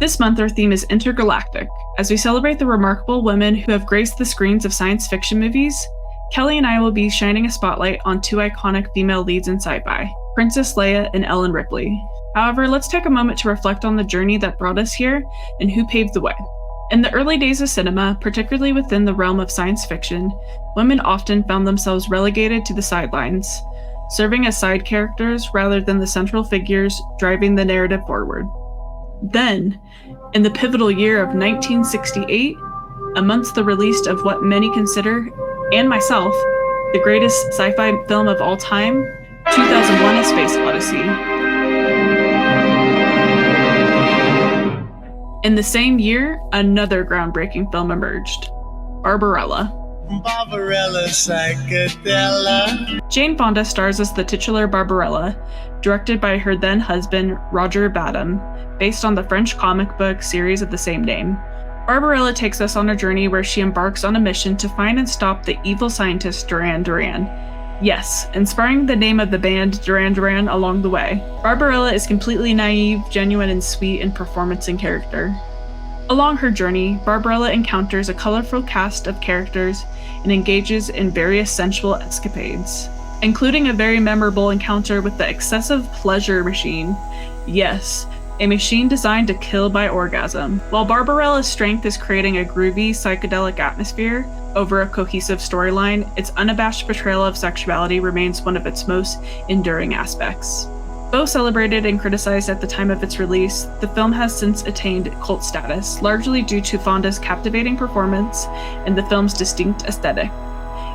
This month, our theme is intergalactic. As we celebrate the remarkable women who have graced the screens of science fiction movies, Kelli and I will be shining a spotlight on two iconic female leads in sci-fi, Princess Leia and Ellen Ripley. However, let's take a moment to reflect on the journey that brought us here and who paved the way. In the early days of cinema, particularly within the realm of science fiction, women often found themselves relegated to the sidelines, serving as side characters rather than the central figures driving the narrative forward. Then, in the pivotal year of 1968, amongst the release of what many consider, and myself, the greatest sci-fi film of all time, 2001: A Space Odyssey. In the same year, another groundbreaking film emerged, Barbarella. Barbarella psychedelic. Jane Fonda stars as the titular Barbarella, directed by her then husband Roger Vadim, based on the French comic book series of the same name. Barbarella takes us on a journey where she embarks on a mission to find and stop the evil scientist Duran Duran. Yes, inspiring the name of the band Duran Duran along the way. Barbarella is completely naive, genuine, and sweet in performance and character. Along her journey, Barbarella encounters a colorful cast of characters and engages in various sensual escapades, including a very memorable encounter with the excessive pleasure machine. Yes, a machine designed to kill by orgasm. While Barbarella's strength is creating a groovy, psychedelic atmosphere over a cohesive storyline, its unabashed portrayal of sexuality remains one of its most enduring aspects. Both celebrated and criticized at the time of its release, the film has since attained cult status, largely due to Fonda's captivating performance and the film's distinct aesthetic.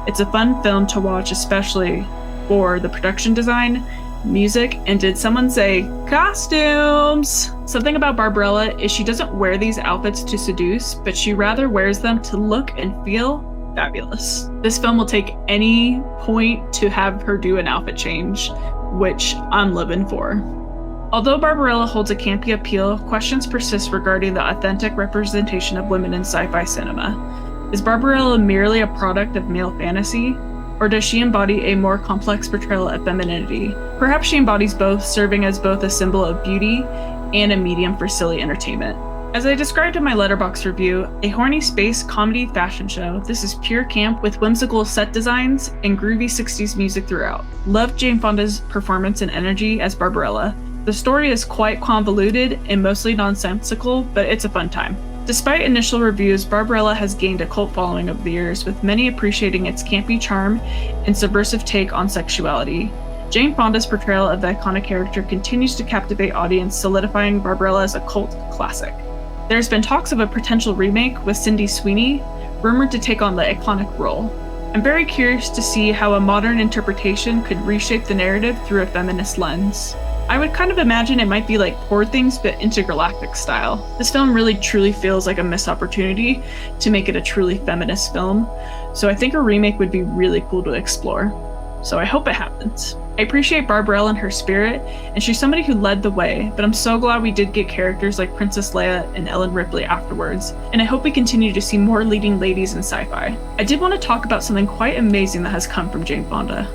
It's a fun film to watch, especially for the production design, music, and did someone say costumes? Something about Barbarella is she doesn't wear these outfits to seduce, but she rather wears them to look and feel fabulous. This film will take any point to have her do an outfit change, which I'm living for. Although Barbarella holds a campy appeal, questions persist regarding the authentic representation of women in sci-fi cinema. Is Barbarella merely a product of male fantasy? Or does she embody a more complex portrayal of femininity? Perhaps she embodies both, serving as both a symbol of beauty and a medium for silly entertainment. As I described in my Letterboxd review, a horny space comedy fashion show, this is pure camp with whimsical set designs and groovy 60s music throughout. Loved Jane Fonda's performance and energy as Barbarella. The story is quite convoluted and mostly nonsensical, but it's a fun time. Despite initial reviews, Barbarella has gained a cult following over the years, with many appreciating its campy charm and subversive take on sexuality. Jane Fonda's portrayal of the iconic character continues to captivate audience, solidifying Barbarella as a cult classic. There's been talks of a potential remake with Sydney Sweeney, rumored to take on the iconic role. I'm very curious to see how a modern interpretation could reshape the narrative through a feminist lens. I would kind of imagine it might be like Poor Things, but intergalactic style. This film really truly feels like a missed opportunity to make it a truly feminist film, so I think a remake would be really cool to explore. So I hope it happens. I appreciate Barbarella and her spirit, and she's somebody who led the way, but I'm so glad we did get characters like Princess Leia and Ellen Ripley afterwards, and I hope we continue to see more leading ladies in sci-fi. I did want to talk about something quite amazing that has come from Jane Fonda.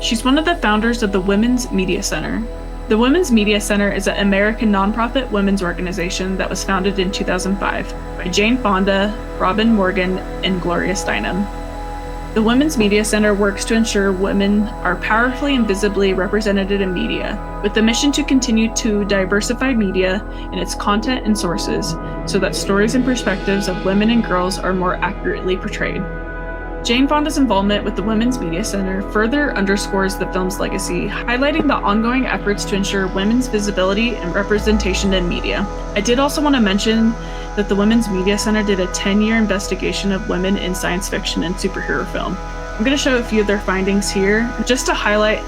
She's one of the founders of the Women's Media Center. The Women's Media Center is an American nonprofit women's organization that was founded in 2005 by Jane Fonda, Robin Morgan, and Gloria Steinem. The Women's Media Center works to ensure women are powerfully and visibly represented in media, with the mission to continue to diversify media in its content and sources so that stories and perspectives of women and girls are more accurately portrayed. Jane Fonda's involvement with the Women's Media Center further underscores the film's legacy, highlighting the ongoing efforts to ensure women's visibility and representation in media. I did also want to mention that the Women's Media Center did a 10-year investigation of women in science fiction and superhero film. I'm going to show a few of their findings here, just to highlight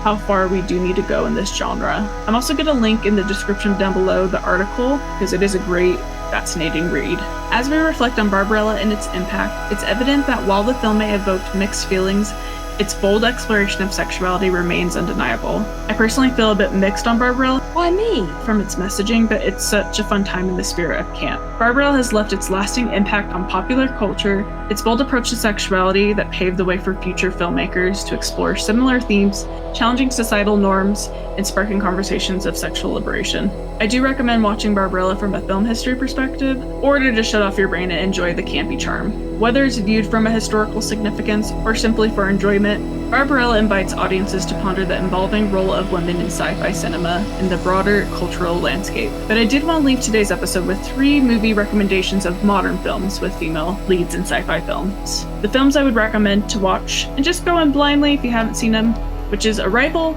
how far we do need to go in this genre. I'm also going to link in the description down below the article, because it is a great, fascinating read. As we reflect on Barbarella and its impact, it's evident that while the film may have evoked mixed feelings, Its bold exploration of sexuality remains undeniable. I personally feel a bit mixed on Barbarella. Why me? From its messaging, but it's such a fun time in the spirit of camp. Barbarella has left its lasting impact on popular culture, its bold approach to sexuality that paved the way for future filmmakers to explore similar themes, challenging societal norms, and sparking conversations of sexual liberation. I do recommend watching Barbarella from a film history perspective, or to just shut off your brain and enjoy the campy charm. Whether it's viewed from a historical significance or simply for enjoyment, Barbarella invites audiences to ponder the evolving role of women in sci-fi cinema in the broader cultural landscape. But I did want to leave today's episode with 3 movie recommendations of modern films with female leads in sci-fi films. The films I would recommend to watch, and just go in blindly if you haven't seen them, which is Arrival,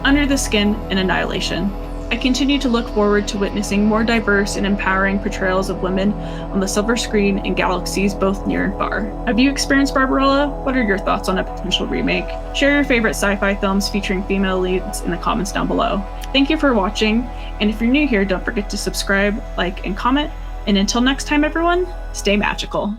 Under the Skin, and Annihilation. I continue to look forward to witnessing more diverse and empowering portrayals of women on the silver screen in galaxies both near and far. Have you experienced Barbarella? What are your thoughts on a potential remake? Share your favorite sci-fi films featuring female leads in the comments down below. Thank you for watching, and if you're new here, don't forget to subscribe, like, and comment. And until next time, everyone, stay magical.